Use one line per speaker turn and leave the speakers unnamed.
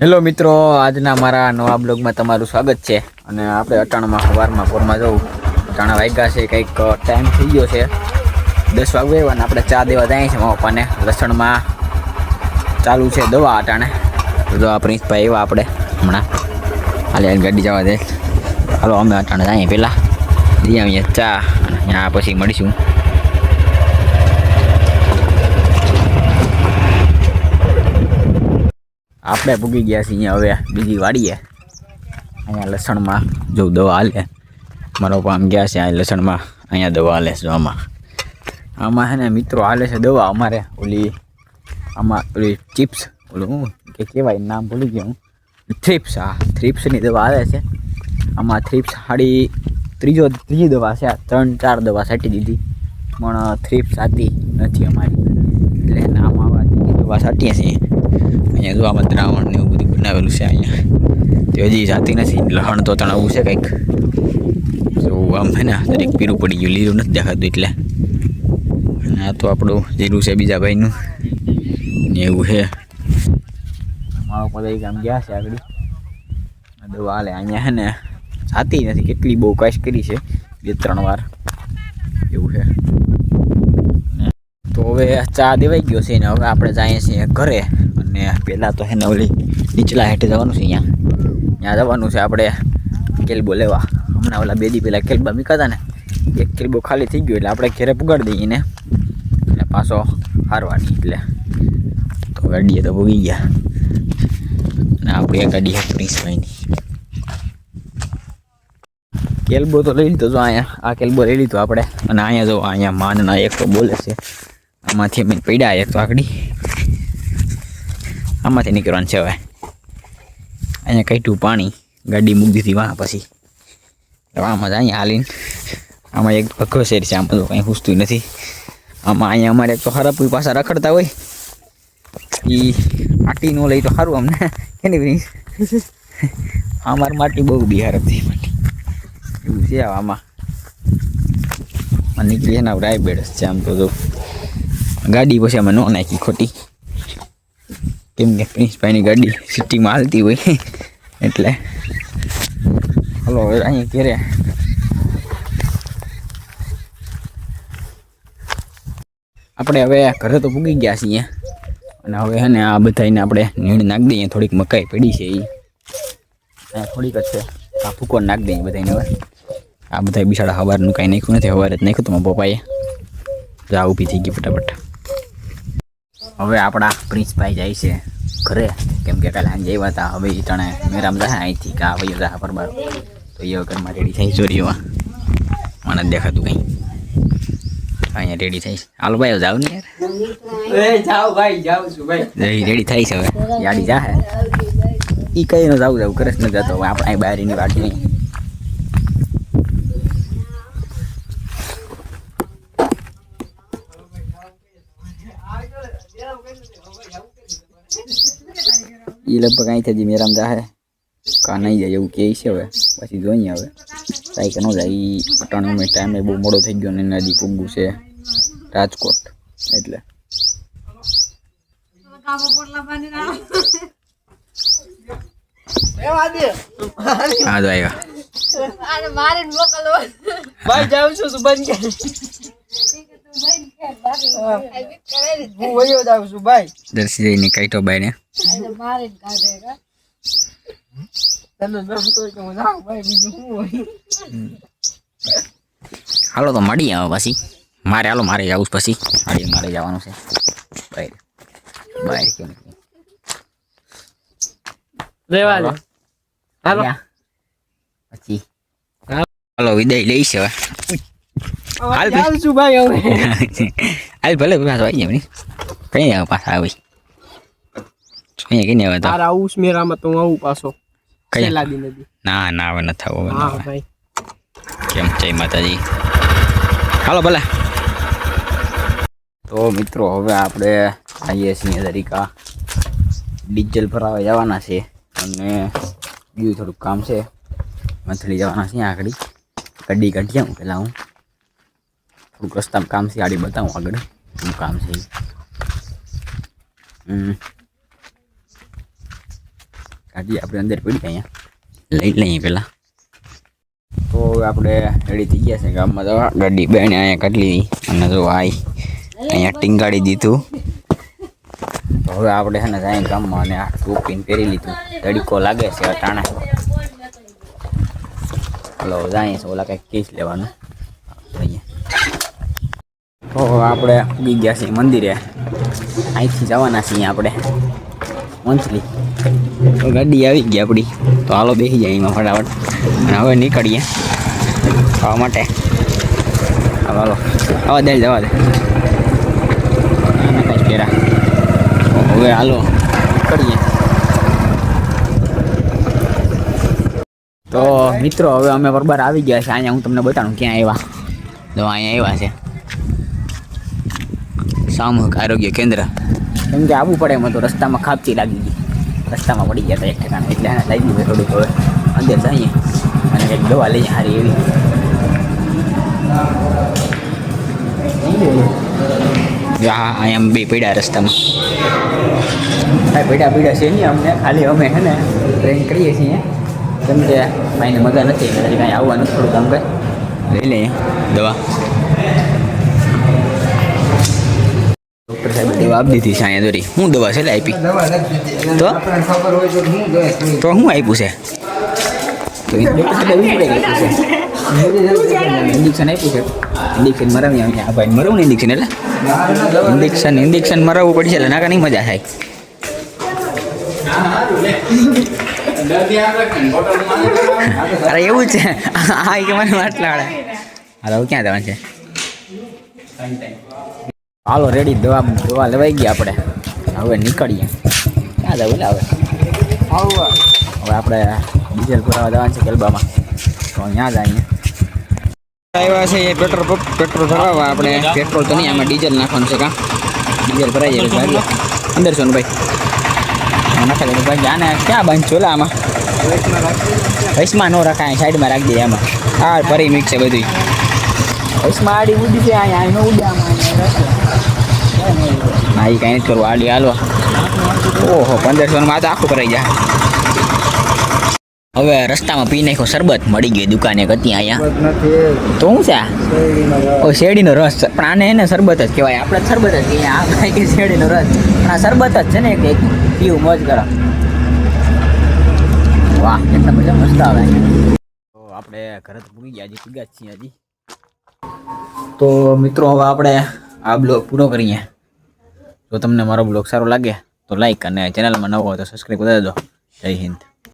Hello મિત્રો, આજના મારા નવા બ્લોગમાં તમારું સ્વાગત છે. અને આપણે અટાણામાં સવારમાં પોરમાં જવું. અટાણા વાગ્યા છે, કંઈક ટાઈમ થઈ ગયો છે 10 વાગે. અને આપણે ચા દેવા જઈએ છીએ મારા પપ્પાને. લસણમાં ચાલુ છે દવા અટાણે. તો જો આ પ્રિન્સભાઈ એવા આપણે હમણાં હાલે ગાડી જવા દે. હાલો અમે અટાણે જઈએ પહેલાં જઈ આવીએ ચા, અને ત્યાં પછી મળીશું. આપણે પૂગી ગયા છીએ હવે બીજી વાડીએ. અહીંયા લસણમાં જો દવા હાલે. મારો પપ્પા આમ ગયા છે આ લસણમાં, અહીંયા દવા હાલે છે. આમાં છે ને મિત્રો હાલે છે દવા અમારે. આમાં ઓલી ચિપ્સ, ઓલું કે કહેવાય નામ ભૂલી ગયો હું, થ્રિપ્સ. હા, થ્રિપ્સની દવા આવે છે. આમાં થ્રિપ્સ ત્રીજી દવા છે. 3-4 દવા છાંટી દીધી, પણ થ્રિપ્સ આતી નથી અમારી. એટલે નામ આવા દવા છાંટીએ છીએ. અહીંયા જો આમાં દ્રાવણ ને એવું બધું બનાવેલું છે. અહીંયા તે હજી જાતી નથી. લહણ તો તણાવું છે કંઈક. તો આમ છે ને દરેક પીરું પડી ગયું, લીલું નથી દેખાતું એટલે. અને આ તો આપણું જીરું છે બીજા ભાઈનું ને એવું છે. મારો બધા ગામ ગયા છે આગળ દવા હાલે. અહીંયા છે ને જાતી નથી, કેટલી બહુ કાશ કરી છે 2-3 વાર એવું છે. તો હવે ચા દેવાઈ ગયો છે ને હવે આપણે જઈએ છીએ ઘરે. અને પહેલાં તો એને ઓલી નીચલા હેઠે જવાનું છે. ત્યાં જવાનું છે આપણે કેલ્બો લેવા. હમણાં ઓલા 2 દી પહેલાં કેલ્બા મીકાતા ને, એક કેલ્બો ખાલી થઈ ગયો એટલે આપણે ઘરે પુગાડી દઈએ ને, અને પાછો હારવાની. એટલે તો ગાડીએ તો ભૂગી ગયા. અને આપણી આ ગાડી છે પ્રિન્સભાઈની. કેલ્બો તો લઈ લીધો. જો અહીંયા આ કેલ્બો લઈ લીધો આપણે. અને અહીંયા જો અહીંયા માનના એક તો બોલે છે. આમાંથી અમે પડ્યા એક તો આકડી, આમાંથી નીકળવાનું છે હવે. અહીંયા કાઢ્યું પાણી, ગાડી મૂકી દીધી વાહ. પછી આમાં જ અહીંયા હાલીને આમાં એક ભગો શેર છે. આમાં તો કંઈ પૂછતું નથી. આમાં અહીંયા અમારે એક તો હરપુઈ પાછા રખડતા હોય, એ માટી ન લઈ તો સારું અમને. એની પ્રિન્સ અમારી માટી બહુ બિહાર હતી માટી એવું છે. આમાં નીકળી એના રાયબેડ છે. આમ તો જો ગાડી પછી અમે ન નાખી ખોટી, કેમ કે પ્રિન્સભાઈની ગાડી સિટીમાં હાલતી હોય એટલે. હલો હવે અહીંયા ઘેરે આપણે હવે ઘરે તો પૂગી ગયા છીએ. અને હવે છે ને આ બધાને આપણે નીણ નાખી દઈએ. થોડીક મકાઈ પડી છે એ થોડીક જ છે, આ ફૂકો નાખી દઈએ બધાને. હવે આ બધા બિચારા સવારનું કાંઈ નાખ્યું નથી, સવારે જ નાખ્યું તો મારા પપ્પાએ. જા ઊભી થઈ ગઈ ફટાફટ. હવે આપણા પ્રિન્સભાઈ જાય છે ઘરે, કેમ કે કાલે સાંજે આવ્યા હતા. હવે એ તણે મેરામ જાય અહીંથી કે આ ભાઈઓ જા પરબાર. તો એ ઘરમાં રેડી થઈ ચોરીઓમાં મને દેખાતું કંઈ. અહીંયા રેડી થઈ. હાલો ભાઈ જાવ ને યાર. જાવ ભાઈ, જાવ છું ભાઈ. રેડી થઈ છે હવે ગાડી જા હે. એ કઈ ન જાવ કરે જ ન જતો. હવે આપણે અહીં બહારની વાટ નહીં. એ લગભગ અહીંથી હજી મેરામ જાહે કા નહીં જાય એવું કહે છે. હવે પછી જોઈએ હવે જાય કે ન જાય. એ પટાણું ટાઈમે બહુ મોડો થઈ ગયો ને હજી પૂગવું છે રાજકોટ એટલે. હા તો આવ્યા
ભાઈ જાઉં છું સુબન કે હું વયો જાઉં છું ભાઈ.
દર્શી જઈને કાઢો બાય ને. હાલો તો મળી આવે પછી. હાલો મારે જવું પછી. મારે જવાનું છે બહાર કેમ
રેવા દે. હાલો
પછી હાલો વિદાય લઈશ હવે.
હાલ જાઉં છું ભાઈ હવે.
હાલ ભલે પાછો આવી જાય. કઈ આવે પાછા આવી અહીંયા કઈ આવે.
તારા આવું મેરામાં તો હું આવું પાછો.
કઈ
લાદી નથી.
ના ના હવે નથી આવું.
હા ભાઈ
કેમ જય માતાજી. હાલો ભલે. તો મિત્રો હવે આપણે આવીએ છીએ તરીકા ડીઝલ ભરાવા જવાના છે. અને બીજું થોડુંક કામ છે, મંથલી જવાના છે આગળ. ગાડી કાઢી આવું પહેલાં. હું થોડુંક રસ્તામાં કામ છે, ગાડી બતાવું આગળ શું કામ છે. ગાડી આપણે અંદર પડી અહીંયા લઈ લઈએ પહેલાં. તો હવે આપણે રેડી થઈ ગયા છે ગામમાં જવા. ગાડી બેને અહીંયા કાઢી લીધી અને જો અહીંયા ટીંગાડી દીધું. તો હવે આપણે છે ને જાય ગામમાં અને આ ટોપીને પહેરી લીધું. તડકો લાગે છે અટાણે. હલો જાય છે ઓલા કંઈક કેસ લેવાનું અહીંયા. તો આપણે ઉગી ગયા છીએ મંદિરે. અહીંથી જવાના છીએ આપણે મંથલી. તો ગાડી આવી ગઈ આપણી. તો હાલો બેસી જાય એમાં ફટાફટ અને હવે નીકળીએ ખાવા માટે. હાલો આવા દે જવા દે કાંઈ પહેરા. હવે હાલો નીકળીએ. તો મિત્રો હવે અમે બરાબર આવી ગયા છે. અહીંયા હું તમને બતાવું ક્યાં આવ્યા. તો અહીંયા આવ્યા છે સામૂહિક આરોગ્ય કેન્દ્ર. કેમ કે આવવું પડે એમાં તો રસ્તામાં ખાપચી લાગી ગઈ. રસ્તામાં પડી ગયા હતા એક ઠેકાણે એટલે એને લાગ્યું છે થોડુંક. હવે અંદર જઈએ અને કંઈક દવા લઈએ સારી એવી. હા અહીંયા બે પડ્યા રસ્તામાં. કાંઈ પડ્યા છે નહીં અમને. ખાલી અમે છે ને ટ્રેન કરીએ છીએ કેમ કે ભાઈને મજા નથી એટલે કાંઈ આવવાનું થોડું કામ કરે. લઈ લઈએ દવા. ડૉક્ટર સાહેબ દવા આપી દીધી છે અહીંયા દોરી. શું દવા છે લે આપી? તો શું આપ્યું છે? તો ડૉક્ટર સાહેબ ઇન્જેક્શન આપ્યું છે. ઇન્જેક્શન મરાવી અહીંયા આ ભાઈ મરવું ને ઇન્જેક્શન એટલે ઇન્જેક્શન મરાવવું પડશે એટલે નાકા નહીં મજા થાય. અરે એવું છે હા કે મને આટલા વાળા. હાલો ક્યાં જવાનું છે? હાલો રેડી. દવા લેવાઈ ગયા આપણે. હવે નીકળીએ. ક્યાં જવું લે હવે? હવે આપણે ડીઝલ પુરાવા જવાનું છે કેલબામાં. તો ત્યાં જ આવ્યા છે એ પેટ્રોલ ભરાવવા. આપણે પેટ્રોલ તો નહીં આમાં ડીઝલ નાખવાનું છે. કાં ડીઝલ ભરાઈ જાય 1500 ભાઈ નાખે દે ભાઈ. આને ક્યાં બાંધશો લે આમાં? વૈસમાં ન રખાય સાઈડમાં રાખી દે આમાં. હા ભરી મિક્સ છે બધું. વૈસમાં આડી ઉડી છે અહીંયા ન ઉડે આમાં. ના એ કાંઈ નથી કરવું. આડી હાલવા. ઓહો 1500 તો આખું કરાઈ જાય. હવે રસ્તામાં પી નાખ્યો શરબત. મળી ગઈ દુકાને હતી અહીંયા. તો શું છે આ? ઓ શેરડીનો રસ. પણ આને એને શરબત જ કહેવાય. આપણે શરબત જ કહીએ. આ કાંઈ કે શેરડીનો રસ પણ આ શરબત જ છે ને એક પીવું મોજ કરો. વાહ કેટલા બધા મસ્ત આવે. તો આપણે ઘરે તો પૂરી ગયા. હજી પૂગ્યા જ છીએ હજી. તો મિત્રો હવે આપણે આ બ્લોગ પૂરો કરીએ. જો તમને મારો બ્લોગ સારો લાગે તો લાઈક અને ચેનલમાં નવો હોય તો સબસ્ક્રાઈબ કરી દેજો. જય હિન્દ.